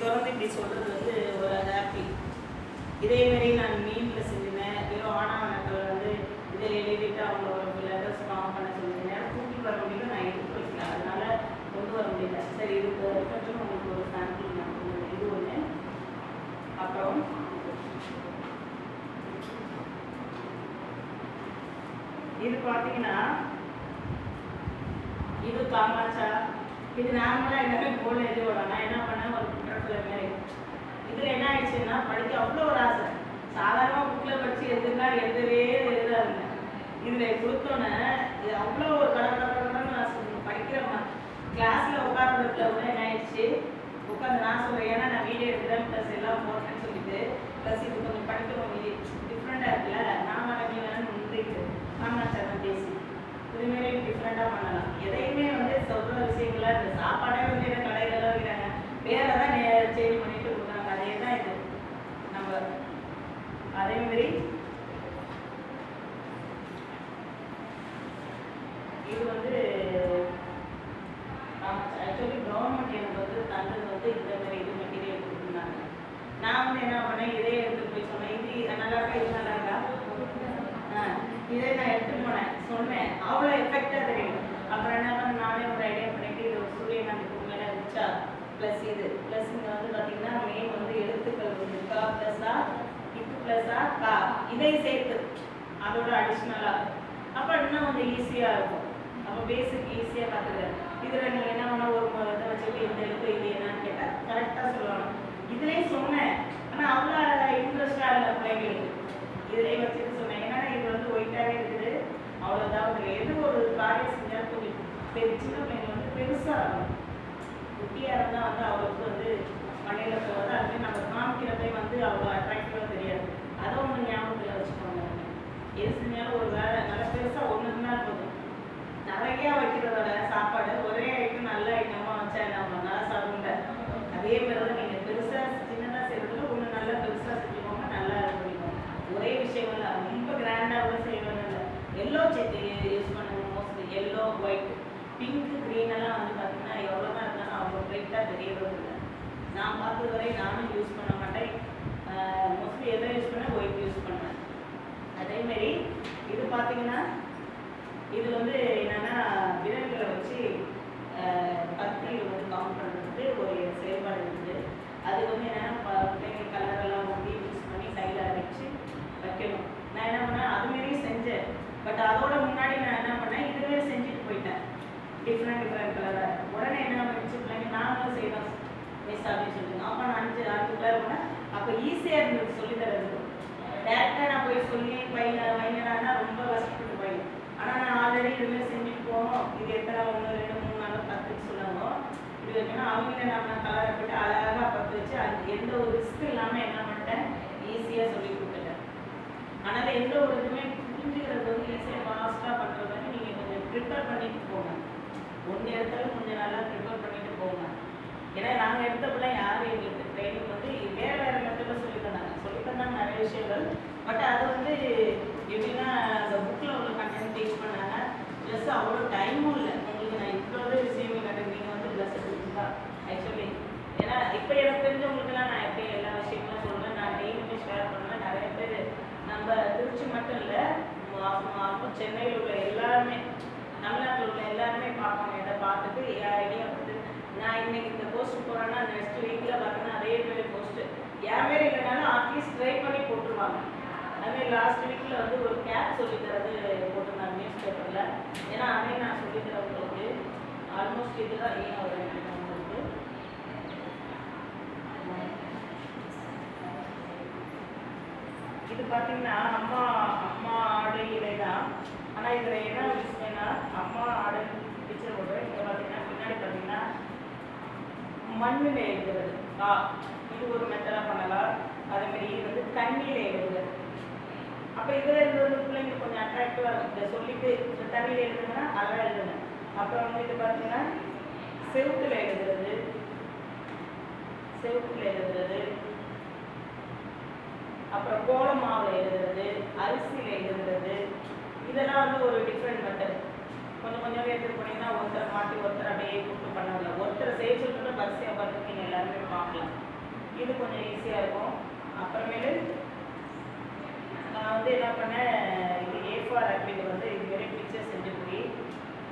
தொடர்ந்து இப்படி சொல்கிறது வந்து ஒரு ஹாப்பி. இதேமாரி நான் மீனில் செஞ்சுனேன். வெறும் ஆனாவணக்கள் வந்து இதில் எழுதிட்டு அவங்க ஒரு லெட்டர்ஸ் ஃபார்ம் பண்ண சொல்லியிருந்தேன். கூட்டி வர முடியல, நான் எடுத்து வைக்கல, அதனால கொண்டு வர முடியல. சரி, இதுக்கு இருக்கட்டும், உங்களுக்கு ஒரு சாம்பிள் நான் கொண்டு இது ஒன்று. அப்புறம் இது பார்த்தீங்கன்னா இது காமாச்சா. இது நார்மலாக எல்லாமே போல எழுதுவோம். நான் என்ன பண்ணேன், ஒரு புத்தகத்தில் மாரி இதில் என்ன ஆயிடுச்சுன்னா படிக்க அவ்வளோ ஒரு ஆசை. சாதாரணமாக புக்கில் படித்து எழுதுனா எழுதவே எழுதாருங்க. இதில் கொடுத்தோன்னே இது அவ்வளோ ஒரு கடற்கடன்னு ஆசை. படிக்கிற கிளாஸில் உட்கார்றதுக்குள்ள கூட என்ன ஆயிடுச்சு, உட்காந்து நான் சொல்கிறேன், ஏன்னா நான் வீடியோ எடுக்கிறேன் ப்ளஸ் எல்லாம் போட்டேன்னு சொல்லிட்டு ப்ளஸ் இது கொஞ்சம் படிக்கிறோம், இது டிஃப்ரெண்ட்டாக இருக்குல்ல, நான் வளர்ச்சி வேணும்னு முந்திட்டு காமாச்சாரம் பேசி இதுமாரி டிஃப்ரெண்ட்டாக பண்ணலாம். எதையுமே வந்து சொல்கிற விஷயங்கள இந்த சாப்பாடே வந்து என்ன கடையிலலாம் வைக்கிறாங்க, வேறு தான் சேஞ்ச் பண்ணிட்டு கொடுக்குறாங்க. அதே தான் இது நம்ம அதேமாரி இது வந்து ஆக்சுவலி கவர்மெண்ட் எனக்கு வந்து தந்தது வந்து இந்த மாதிரி இது மெட்டீரியல் கொடுத்துருந்தாங்க. நான் வந்து என்ன பண்ணேன், இதே எடுத்துகிட்டு போய் சொன்னேன், இது நல்லா இருக்கா, இது நல்லா இருக்கா, இதே நான் எடுத்துகிட்டு போனேன், சொன்னேன், அவ்வளோ எஃபெக்டாக தெரியும். அப்புறம் என்ன பண்ண, நானே ஒரு ஐடியா பண்ணிவிட்டு இது ஒரு சூரியகாந்தி மேலே இருந்துச்சா ப்ளஸ் இது ப்ளஸ் இங்கே வந்து பார்த்தீங்கன்னா மெயின் வந்து எழுத்துக்கள் வந்து கா ப்ளஸ்ஸா இக்கு ப்ளஸ்ஸா கா இதை சேர்த்து அதோட அடிஷ்னலாக அப்போ இன்னும் கொஞ்சம் ஈஸியாக இருக்கும். அப்போ பேசிக் ஈஸியாக பார்த்துக்கிறேன். இதில் நீங்கள் என்ன பண்ணால் ஒரு இதை வச்சுட்டு இந்த எழுத்து இது என்னன்னு கேட்டால் கரெக்டாக சொல்லணும். இதுலேயே சொன்னேன், ஆனால் அவ்வளோ இன்ட்ரெஸ்டாக இல்லை பிள்ளைங்களுக்கு. இதிலே வச்சுட்டு சொன்னேன், ஏன்னா இது வந்து ஒயிட்டாகவே இருக்குது, அவ்வளோதான். எது ஒரு காரியம் செஞ்சால் கொஞ்சம் சின்ன பிள்ளைங்க வந்து பெருசாக இருக்கும். குட்டியாக இருந்தால் வந்து அவளுக்கு வந்து மண்ணில் போகிறது, அதுவே நம்ம காமிக்கிறதே வந்து அவ்வளோ அட்ராக்டிவாக தெரியாது. அதை ஒன்று ஞாபகத்தில் வச்சுக்கோங்க. எது செஞ்சாலும் ஒரு வேலை நல்லா பெருசாக ஒன்று இருந்தால் போதும். நிறையா வைக்கிறதோட சாப்பாடு ஒரே ஐட்டம் நல்ல ஐட்டமாக வச்சா நம்ம நல்லா சாப்பிடுங்க. அதே மாதிரி தான் நீங்கள் பெருசாக சின்னதாக செய்கிறதுல ஒன்று நல்லா பெருசாக செஞ்சுக்கோங்க, நல்லா இது பண்ணிக்கோங்க. ஒரே விஷயங்கள் ரொம்ப கிராண்டாக கூட செய்யணும் இல்லை. எல்லோ செட்டு யூஸ் பண்ணுங்க. Mostly yellow white pink green எல்லாம் வந்து பார்த்தீங்கன்னா எவ்வளோ தான் இருந்தாலும் அவ்வளோ பிரைட்டாக தெரியறது இல்லை. நான் பார்த்தது வரை நானும் யூஸ் பண்ண மாட்டேன். மோஸ்ட்லி எதை யூஸ் பண்ணேன், ஒயிட் யூஸ் பண்ணேன். அதேமாரி இது பார்த்தீங்கன்னா இது வந்து என்னென்னா விரல்களை வச்சு பத்திரிகள் வந்து கவுண்ட் பண்ணுறதுக்கு ஒரு செயல்பாடு இருக்குது. அது வந்து என்னென்னா பிள்ளைங்க கலரெல்லாம் ஊற்றி யூஸ் பண்ணி சைடில் வச்சு வைக்கணும். நான் என்ன பண்ணேன், அதுமாரியும் செஞ்சேன். பட் அதோட முன்னாடி நான் என்ன பண்ணேன், இதுவே செஞ்சுட்டு போயிட்டேன் டிஃப்ரெண்ட் கலராக. உடனே என்ன பண்ணிச்சு பிள்ளைங்க நாங்களும் செய்யலாம் மிஸ் அப்படின்னு சொல்லுங்க. அப்போ நான் அஞ்சு கலர் போனேன். அப்போ ஈஸியாக இருந்தது சொல்லித்தரது. டேரெக்டாக நான் போய் சொல்லி வைங்கடான்னா ரொம்ப கஷ்டப்பட்டு போயிடும். ஆனால் நான் ஆல்ரெடி இதுமாரி செஞ்சுட்டு போகணும், இது எத்தனை 1 2 3 4 10 சொல்லுவோம். இது வைக்கணும், அவங்கள நம்ம கலரை போட்டு அழகாக பற்ற வச்சு அது எந்த ஒரு ரிஸ்க் இல்லாமல் என்ன பண்ணிட்டேன், ஈஸியாக சொல்லி கொடுத்துட்டேன். அதனால் எந்த ஒரு இதுவுமே புரிஞ்சுக்கிறது வந்து ஈஸியாக ஃபாஸ்ட்டாக பண்ணுறது வந்து நீங்கள் கொஞ்சம் ப்ரிப்பேர் பண்ணிட்டு போங்க. ஒன்று இடத்துல கொஞ்சம் நல்லா ப்ரிப்பேர் பண்ணிட்டு போங்க. ஏன்னா நாங்கள் எடுத்தப்பெல்லாம் யாரும் எங்களுக்கு ட்ரைனிங் வந்து வேறு வேறு மெத்தடில் சொல்லித்தந்தாங்க நிறைய விஷயங்கள். பட் அது வந்து எப்படின்னா அந்த புக்கில் உள்ள கண்டென்ட் டீச் பண்ணாங்க, ப்ளஸ் அவ்வளோ டைமும் இல்லை உங்களுக்கு. நான் இவ்வளோ விஷயங்கள் கண்டென்ட் நீங்கள் வந்து ப்ளஸ் எடுத்துருக்கா ஆக்சுவலி. ஏன்னா இப்போ எனக்கு தெரிஞ்சவங்களுக்குலாம் நான் எப்படி எல்லா விஷயங்களும் சொல்கிறேன், நான் டெய்லியுமே ஷேர் பண்ணுவேன். நிறைய பேர் நம்ம திருச்சி மட்டும் இல்லை, சென்னையில் உள்ள எல்லாருமே தமிழ்நாட்டில் உள்ள எல்லாருமே பார்ப்பாங்க. இதை பார்த்துட்டு ஐடியா வந்து நான் இன்னைக்கு இந்த போஸ்ட் போகிறேன்னா நெக்ஸ்ட் வீக்கில் பார்த்தீங்கன்னா அதே மாதிரி போஸ்ட்டு என் பேர் இல்லைனாலும் அட்லீஸ்ட் ட்ரை பண்ணி போட்டுருவாங்க. அதுமாதிரி லாஸ்ட் வீக்கில் வந்து ஒரு கேப் சொல்லித்தரது போட்டிருந்தாங்க நியூஸ் பேப்பரில். ஏன்னா அதே நான் சொல்லித்தரவங்களுக்கு ஆல்மோஸ்ட் இதுதான் ஏன் ஒரு உங்களுக்கு இது பார்த்தீங்கன்னா அம்மா ஆடு இலை தான். ஆனால் இதில் என்ன விஷயம்னா அம்மா ஆடு பிக்சர் போடுறேன். இங்கே பார்த்தீங்கன்னா பின்னாடி பார்த்தீங்கன்னா மண்ணில் எழுதுறது இது ஒரு மெத்தடாக பண்ணலாம். அதேமாரி இது வந்து தண்ணியில் எழுதுறது. அப்போ இதில் இருந்தது பிள்ளைங்க கொஞ்சம் அட்ராக்டிவாக இருக்கும். இதை சொல்லிட்டு தண்ணியில் எழுதுங்கன்னா அழகாக எழுதுங்க. அப்புறம் வந்து இது பார்த்தீங்கன்னா செவுத்தில் எழுதுறது, அப்புறம் கோலமாவில் எழுதுறது, அரிசியில் எழுதுறது, இதெல்லாம் வந்து ஒரு டிஃப்ரெண்ட் மெத்தட். கொஞ்சம் கொஞ்சம் எடுத்துகிட்டு போனீங்கன்னா ஒருத்தரை மாட்டி ஒருத்தர் அப்படியே கூப்பிட்டு பண்ணதில்லை. ஒருத்தரை செய்ய சொல்லிட்டு வரிசையாக பார்த்து நீங்கள் எல்லாருமே பார்க்கலாம். இது கொஞ்சம் ஈஸியாக இருக்கும். அப்புறமேலு நான் வந்து என்ன பண்ணேன், இது A4 ஆப்பிள் வந்து இதுவரை பிக்சர் செஞ்சு போய்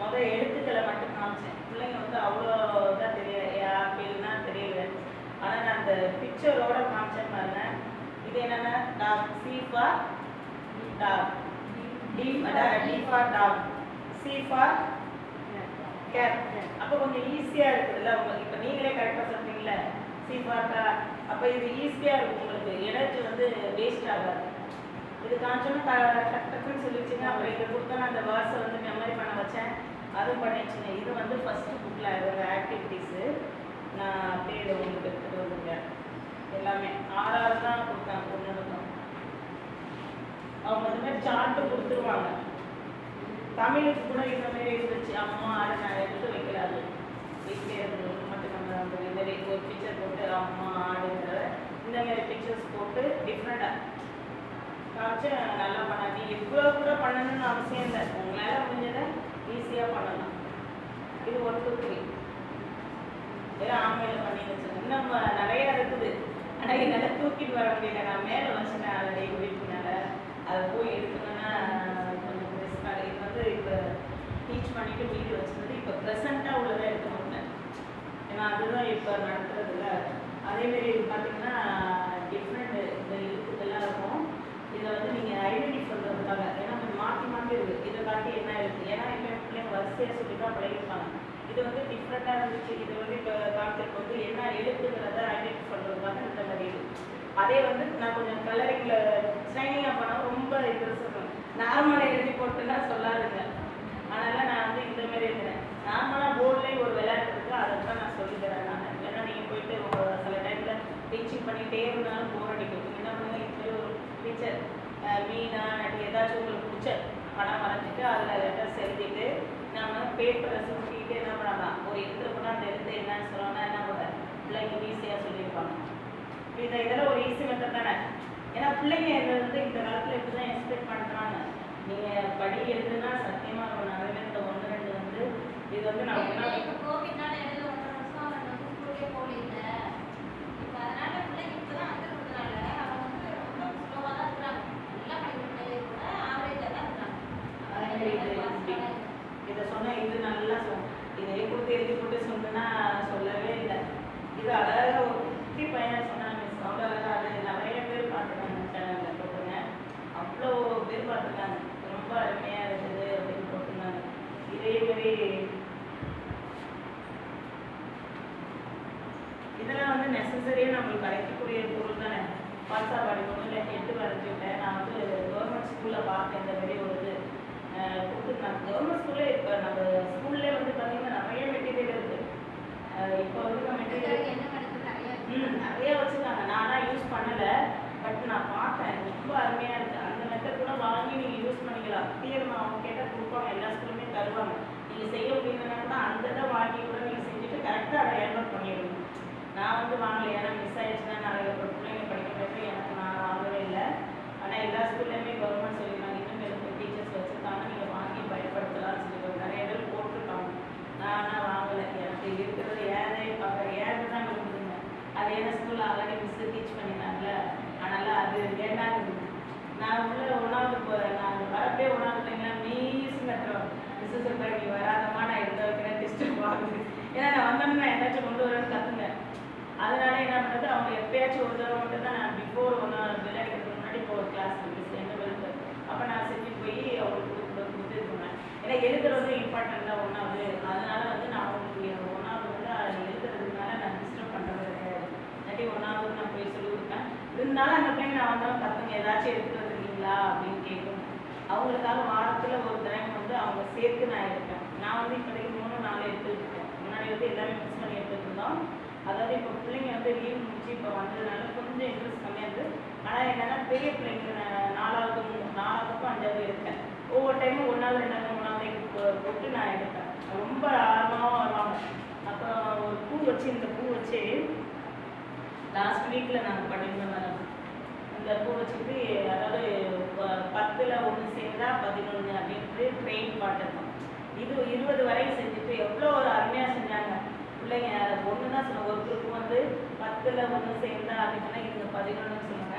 முதல் எழுத்துக்களை மட்டும் காமிச்சேன். பிள்ளைங்க வந்து அவ்வளோ இதாக தெரியல, ஆப்பிள்னா தெரியல. ஆனால் நான் அந்த பிக்சரோட காமிச்சேன் பாருங்க. இது என்னென்னா dog, C for dog, D for dog, C for cat. அப்போ கொஞ்சம் ஈஸியாக இருக்குதுல்ல உங்களுக்கு. இப்போ நீங்களே கரெக்டாக சொல்றீங்களே C ஃபார் டாக். அப்போ இது ஈஸியாக இருக்கும் உங்களுக்கு, எனர்ஜி வந்து வேஸ்ட் ஆகாது. இது காமிச்சோன்னா டக்குன்னு சொல்லிடுச்சுங்க. அப்புறம் இதை கொடுத்தா நான் அந்த வேர்ட்ஸை வந்து மெமரி பண்ண வச்சேன், அதுவும் பண்ணிடுச்சுங்க. இது வந்து ஃபஸ்ட்டு புக்கில் இருந்த ஆக்டிவிட்டீஸு. நான் அப்படியே இதை உங்களுக்கு எடுத்துகிட்டு வந்துருக்கேன். எல்லாமே 6 தான் கொடுத்தேன் பொண்ணுக்கும். அவங்க இந்த மாதிரி சார்ட்டு கொடுத்துருவாங்க. தமிழுக்கு கூட இந்த மாதிரி இருந்துச்சு. அம்மா ஆடு நான் எடுத்து வைக்கலாது, வீட்டிலே இருந்தது மட்டும் நம்ம அந்த மாதிரி ஒரு பிக்சர் போட்டு அம்மா ஆடுங்கிற இந்த மாதிரி பிக்சர்ஸ் போட்டு டிஃப்ரெண்ட்டாக காமிச்சு நல்லா பண்ணாது. எவ்வளோ கூட பண்ணணும்னு அவசியம் இல்லை, உங்களால் முடிஞ்சதை ஈஸியாக பண்ணலாம். இது 1 2 3 எல்லாம் ஆன்லைனில் பண்ணி வச்சுருக்கேன். இன்னும் நிறையா இருக்குது. ஆனால் என்னால் தூக்கிட்டு வர முடியல, நான் மேலே வச்சுட்டேன் ஆல்ரெடி வீட்டுனால. அதை போய் எடுக்கணும்னா கொஞ்சம் ரிஸ்க்காக. இது வந்து இப்போ டீச் பண்ணிவிட்டு வீடு வச்சுருந்தது இப்போ ப்ரெசண்ட்டாக உள்ளதாக எடுக்க மாட்டேன், ஏன்னா அதுதான் இப்போ நடத்துறதில்ல. அதேமாரி இது பார்த்திங்கன்னா டிஃப்ரெண்ட் இந்த எழுத்துக்கெல்லாம் இருக்கும். இதை வந்து நீங்கள் ஐடென்டிஃபை பண்ணுறதுக்காக, ஏன்னா கொஞ்சம் மாற்றி மாற்றி இருக்குது. இதை காட்டி என்ன இருக்குது, ஏன்னா இப்போ பிள்ளைங்க வரிசையாக சொல்லி தான் பழகிருப்பாங்க. இது வந்து டிஃப்ரெண்ட்டாக இருந்துச்சு. இது வந்து இப்போ கான்செப்ட் வந்து என்ன எழுத்துங்கிறத ஐடென்டிஃபை பண்ணுறதுக்காக இந்த மாதிரி இது. அதே வந்து நான் கொஞ்சம் கலரிங்கில் ஷைனிங்காக பண்ணால் ரொம்ப இது சொல்லுவேன். நார்மலாக எழுதி போட்டுன்னா சொல்லாதுங்க. அதனால் நான் வந்து இந்த மாதிரி இருக்கிறேன். நார்மலாக போர்ட்லேயே ஒரு விளையாட்டு இருக்குது, அதை தான் நான் சொல்லித்தரேன். நான் ஏன்னா நீங்கள் போயிட்டு சில டைமில் டீச்சிங் பண்ணிகிட்டே இருந்தாலும் போர் அடிக்கும். என்ன பண்ணுங்க, இப்படி ஒரு டீச்சர் மீனா நடி ஏதாச்சும் உங்களுக்கு பிடிச்ச படம் வரைஞ்சிட்டு அதில் லெட்டர்ஸ் எழுதிட்டு நம்ம பேப்பரை சுற்றிட்டு என்ன பண்ணலாம், ஒரு எழுத்து கூட அந்த எழுத்து என்னன்னு சொல்லணும்னா என்ன பண்ண பிள்ளைங்க ஈஸியாக சொல்லியிருப்பாங்க. இதெல்லாம் ஒரு ஈஸி மெத்தட் தானே. ஏன்னா பிள்ளைங்க இதை வந்து இந்த காலத்தில் இப்படி தான் எக்ஸ்பெக்ட் பண்ணுறாங்க. நீங்கள் படி எழுதுனா சத்தியமாக நம்ம நிறைய இந்த 1 2 வந்து இது வந்து நான் இதை சொன்னால் இது நல்லா இதை கொடுத்து எழுதி போட்டு சொன்னா சொல்லவே இல்லை. இது அழகாக ஒரு குட்டி பையன் சொன்னாங்க மிஸ், அவ்வளோ அழகாக. அது நிறைய பேர் பார்த்துருக்காங்க சேனலில் போட்டுங்க, அவ்வளோ பேர் பார்த்துருக்காங்க. ரொம்ப அருமையாக இருக்குது அப்படின்னு போட்டிருந்தாங்க. இதேமாரி இதெல்லாம் வந்து நெசசரியாக நம்மளுக்கு கிடைக்கக்கூடிய பொருள் தானே. பால்சாப்பாடு 1 8 வரைஞ்சிட்டேன். நான் வந்து கவர்மெண்ட் ஸ்கூலில் பார்த்தேன் இந்த மாதிரி ஒரு இது கொடுத்துருந்தாங்க. கவர்மெண்ட் ஸ்கூல்லே இப்போ நம்ம ஸ்கூல்லே வந்து பார்த்திங்கன்னா நிறைய மெட்டீரியல் இருக்குது. இப்போ வந்து மெட்டீரியல் நிறைய வச்சுருக்காங்க. நானாக யூஸ் பண்ணலை, பட் நான் பார்த்தேன் ரொம்ப அருமையாக இருக்குது. அந்த மெத்தட் கூட வாங்கி நீங்கள் யூஸ் பண்ணிக்கலாம். தீர்மா அவங்க கேட்டால் கொடுப்பாங்க, எல்லா ஸ்கூலுமே தருவாங்க. நீங்கள் செய்ய முடியலன்னா கூட அந்த இதை வாங்கி கூட நீங்கள் செஞ்சுட்டு கரெக்டாக அதை ஏர்பாட் பண்ணிவிடுங்க. நான் வந்து வாங்கலை, ஏன்னா மிஸ் ஆகிடுச்சுன்னா நிறைய பிள்ளைங்க படிக்கிறப்ப எனக்கு நான் வாங்கவே இல்லை. ஆனால் எல்லா ஸ்கூல்லையுமே கவர்மெண்ட் சொல்லியிருக்காங்க, இன்னும் எனக்கு டீச்சர்ஸ் வச்சுருக்காங்க, நீங்கள் வாங்கி பயன்படுத்தலாம்னு சொல்லியிருக்காங்க. நிறைய பேர் போட்டிருக்காங்க. நான் ஆனால் வாங்கலை, எனக்கு இருக்கிறது ஏதே பார்க்குறேன் ஏது தான் இருக்குதுங்க. அது என்ன ஸ்கூலில் ஆல்ரெடி மிஸ்ஸு டீச் பண்ணியிருந்தாங்கல்ல, அதனால் அது வேண்டாம் இருக்குது. நான் உள்ள 1வது நான் வரப்பே 1வது பிள்ளைங்களா மீஸ் நட்டுறோம். மிஸ்ஸு சொல்கிறேன் நீ வராதம்மா, நான் எடுத்து வைக்கிறேன் டெஸ்ட்டு வாங்குது. ஏன்னா நான் வந்தோம்னா எதாச்சும் கொண்டு வரேன்னு கற்றுங்க. அதனால என்ன பண்ணுறது, அவங்க எப்பயாச்சும் ஒரு தடவை மட்டும் தான் நான் பிஃபோர் 1 விளையாடுறதுக்கு முன்னாடி இப்போ ஒரு கிளாஸ் இருக்குது எந்த வெளுக்கு, அப்போ நான் செஞ்சுட்டு போய் அவங்களுக்கு கொடுத்து போனேன். ஏன்னா எழுதுறது இம்பார்ட்டன்ட் தான் 1வது. அதனால வந்து நான் அவங்களுக்கு 1வது வந்து எழுதுறதுனால நான் டிஸ்டர்ப் பண்ணுறது கிடையாது. இல்லாட்டி 1வது நான் போய் சொல்லி கொடுப்பேன். இருந்தாலும் அந்த பிள்ளைங்க நான் வந்தாலும் கற்றுங்க ஏதாச்சும் எடுத்துகிட்டு வந்துருக்கீங்களா அப்படின்னு கேட்கணும். அவங்களுக்காக வாரத்தில் ஒரு தடவை வந்து அவங்க சேர்த்து நான் எடுப்பேன். நான் வந்து இப்போதைக்கு 3 4 எடுத்துகிட்டு இருக்கேன். முன்னாடி வந்து எல்லாமே மிக்ஸ் பண்ணி எடுத்துகிட்டு இருந்தோம். அதாவது இப்போ பிள்ளைங்க வந்து லீவ் முடிச்சு இப்போ வந்ததுனால கொஞ்சம் இன்ட்ரெஸ்ட் கம்மியாக இருக்குது. ஆனால் என்னென்னா பெரிய பிள்ளைங்க 4வது 4வது 5வது எடுப்பேன். ஒவ்வொரு டைமும் 1வது 2வது 3வது போட்டு நான் எடுப்பேன். ரொம்ப ஆர்வமாக வருவாங்க. அப்புறம் ஒரு பூ வச்சு இந்த பூ வச்சு லாஸ்ட் வீக்கில் நாங்கள் பண்ணியிருந்த மேடம் இந்த பூ வச்சுட்டு, அதாவது 10ல் 1 சேர்ந்தா 11 அப்படின்ட்டு ட்ரெயின் பாட்டுருக்கோம். இது 20 வரையும் செஞ்சுட்டு எவ்வளோ ஒரு அருமையாக செஞ்சாங்க. பிள்ளைங்க ஒன்று தான் சொன்னாங்க. ஒரு குரூப் வந்து 10ல் 1 சேர்ந்தா அப்படின்னு சொன்னால் இதுங்க 11ன்னு சொன்னாங்க.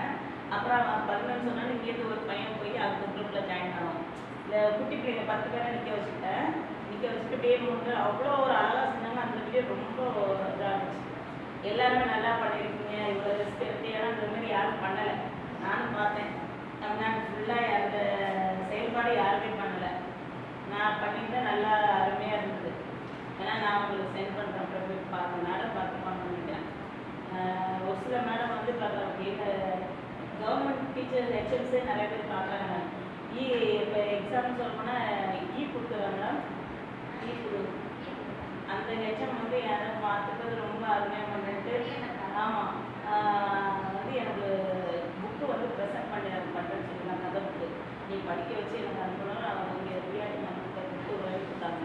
அப்புறம் 11 சொன்னால் இங்கேருந்து ஒரு பையன் போய் அந்த குரூப்பில் ஜாயின் ஆகும். இந்த குட்டி பிள்ளைங்க 10 பேரை நிற்க வச்சுட்டேன். நிற்க வச்சுட்டு பேர் வந்து அவ்வளோ ஒரு அழகாக செஞ்சாங்க. அந்த வீடியோ ரொம்ப இதாக இருந்துச்சு. எல்லாருமே நல்லா பண்ணியிருக்கீங்க, இவ்வளோ ரிஸ்க் எடுத்து. ஏன்னா அந்த மாதிரி யாரும் பண்ணலை. நானும் பார்த்தேன் தமிழ்நாடு ஃபுல்லாக அந்த செயல்பாடு யாருமே பண்ணலை. நான் பண்ணியிருந்தேன், நல்லா அருமையாக இருந்தது. ஏன்னா நான் உங்களுக்கு சென்ட் பண்ணுறேன், அப்புறம் போய் பார்த்தனால பார்த்துப்பான்னு நினைக்கிறேன். ஒரு சில மேடம் வந்து பார்க்குறாங்க, கவர்மெண்ட் டீச்சர் ஹெச்எம்ஸே நிறைய பேர் பார்க்குறாங்க. இப்போ எக்ஸாம்பிள் சொல்லப்போனால் கொடுக்குறாங்க. கொடு அந்த ஹெச்எம் வந்து யாரும் பார்த்துக்கிறது ரொம்ப அருமையாக பண்ணிட்டு, ஆமாம் வந்து எனக்கு புக்கு வந்து ப்ரெசென்ட் பண்ணுறேன்னு சொல்லலாம். கதை புக்கு நீ படிக்க வச்சு எனக்கு அனுப்பணும். அவங்க இங்கே விளையாட்டு நமக்கு புக்கு கொடுத்தாங்க.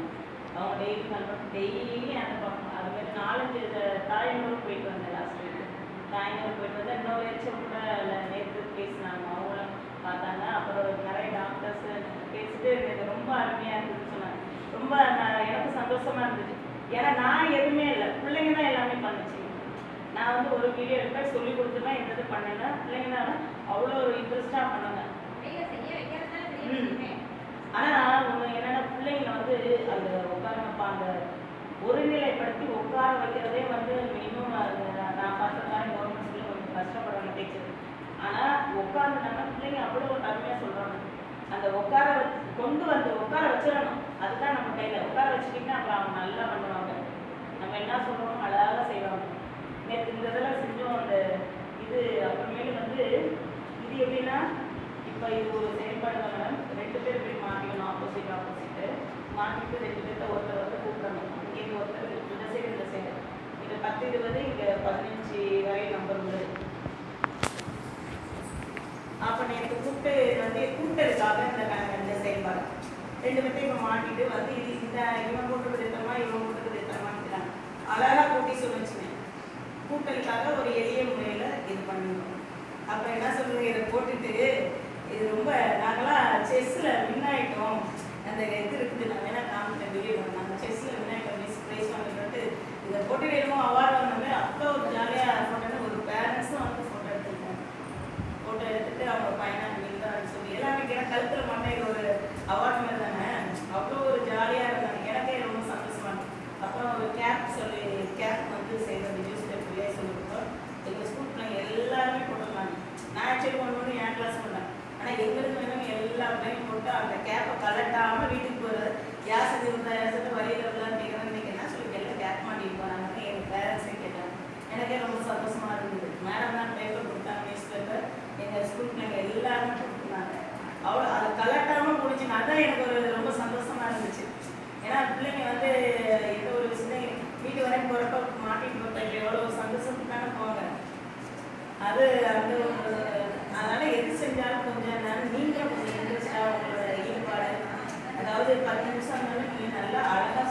அவங்க டெய்லியும் அனுப்புவாங்க. அதுமாதிரி 4-5 தாய்மூர் போயிட்டு வந்தேன். லாஸ்ட் வீக்கு தாய்மூர் போயிட்டு வந்தேன். இன்னொரு ஹெச்எம் கூட நேற்று பேசினாங்க, அவங்களும் பார்த்தாங்க. அப்புறம் நிறைய டாக்டர்ஸ் பேசிட்டு எனக்கு ரொம்ப அருமையாக இருந்துச்சுன்னு சொன்னாங்க. ரொம்ப எனக்கு சந்தோஷமாக இருந்துச்சு. ஏன்னா நான் எதுவுமே இல்லை, பிள்ளைங்க தான் எல்லாமே பண்ணுச்சு. நான் வந்து ஒரு வீடியோ எடுப்பேன், சொல்லி கொடுத்துலாம் எதாவது பண்ணேன்னா பிள்ளைங்க தான் அவ்வளோ ஒரு இன்ட்ரெஸ்டாக பண்ணாங்க. ஆனால் ஒன்று என்னென்னா, பிள்ளைங்களை வந்து அந்த உட்காரப்பா அந்த ஒருநிலைப்படுத்தி உட்கார வைக்கிறதே வந்து மினிமம் நான் பார்த்த மாதிரி கவர்மெண்ட் ஸ்கூலில் கொஞ்சம் கஷ்டப்படுறாங்க டீச்சர். ஆனால் உட்காந்துட்டாங்கன்னா பிள்ளைங்க அவ்வளோ ஒரு அருமையாக சொல்கிறாங்க. அந்த கொண்டு வந்து உட்கார வச்சிடணும். அதுதான் நம்ம கையில். உட்கார வச்சுட்டிங்கன்னா அப்புறம் அவங்க நல்லா பண்ணுவாங்க. நம்ம என்ன சொல்கிறோமோ அழகாக செய்வாங்க. நேற்று இந்த இதெல்லாம் செஞ்சோம். அந்த இது அப்புறமேலு வந்து இது எப்படின்னா, இப்போ இது ஒரு செயல்பாடு தான் மேடம். 2 பேர் போய் மாட்டிக்கணும், ஆப்போசிட்டு மாட்டிட்டு 2 பேர்த்த ஒருத்தர் வந்து கூப்பிடணும். இங்கே ஒருத்தர் இந்த சைடு இந்த சைடு. இது 10 20 இங்கே 15 வரை நம்பர் உள்ளது. அப்போ நேற்று கூப்பிட்டதுக்காக இந்த செயல்பாடு 2 பேர்த்தையும் இப்போ மாட்டிட்டு வந்து இது இந்த இவன் போட்டுக்கு திட்டமா இவன் போட்டுக்கு திட்டமான்னு அழகாக கூட்டி சொல்லிச்சுங்க. கூட்டலுக்காக ஒரு எளிய முறையில் இது பண்ணிடுவோம். அப்புறம் என்ன சொல்லுங்க, இதை போட்டுட்டு இது ரொம்ப நாங்களாம் செஸ்ஸில் வின் ஆகிட்டோம். அந்த இது இருக்குது, நான் வேணா காமிட்டேன் வீடியோ. நாங்கள் செஸ்ஸில் வின் ஆகிட்டோம், மிஸ் ப்ரைஸ் வாங்கிட்டு இதை போட்டு வேணுமோ அவார்டு வந்தோமே அவ்வளோ ஒரு ஜாலியாக போட்டோன்னு ஒரு பேரண்ட்ஸும் வந்து ஃபோட்டோ எடுத்துருக்காங்க. ஃபோட்டோ எடுத்துட்டு அவங்க பையனை வின் சொல்லி எல்லாமே கேட்டால் கழுத்தில் மண்டையில் ஒரு அவார்டு மாதிரி தானே, அவ்வளோ ஒரு ஜாலியாக இருந்தாங்க. எனக்கே ரொம்ப சந்தோஷமாக இருந்துச்சு. அப்புறம் ஒரு கேப் வந்து செய்த நியூஸ் பேப்பர்லேயே சொல்லியிருக்கோம். எங்கள் ஸ்கூல் பிள்ளைங்க எல்லாருமே போட்டுருந்தாங்க. நான் ஆக்சுவலி கொண்டு என் கிளாஸ் பண்ணேன். ஆனால் எங்களுக்கு வேணும் எல்லா பிள்ளைங்க போட்டு அந்த கேப்பை கலட்டாமல் வீட்டுக்கு போகிறது. யார் செஞ்சு வழியில் வரலான்னு கேட்குறேன்னு என்ன சொல்லி எல்லாம் கேப் மாட்டிட்டு போகிறாங்கன்னு எங்கள் பேரண்ட்ஸே கேட்டாங்க. எனக்கே ரொம்ப சந்தோஷமாக இருந்தது. மேடம் தான் பேப்பர் கொடுத்தாங்க, நியூஸ் பேப்பர். எங்கள் ஸ்கூல் பிள்ளைங்க எல்லாருமே கொடுத்துருந்தாங்க. அவ்வளோ அதை கலட்டாமல் முடிச்சுங்க. அதுதான் எனக்கு ஒரு ரொம்ப சந்தோஷமாக இருந்துச்சு. ஏன்னா பிள்ளைங்க வந்து எந்த ஒரு விஷயம் வீட்டு வரையும் போகிறப்ப மாட்டிட்டு போகிறப்ப எவ்வளோ சந்தோஷத்துக்கான போவாங்க. அது அந்த அதனால் எது செஞ்சாலும் கொஞ்சம் நேரம் நீங்களும் கொஞ்சம் இன்ட்ரெஸ்டாக உங்களோட ஈடுபாடு, அதாவது 10 நிமிஷம் இருந்தாலும் நீங்கள் நல்லா அழகாக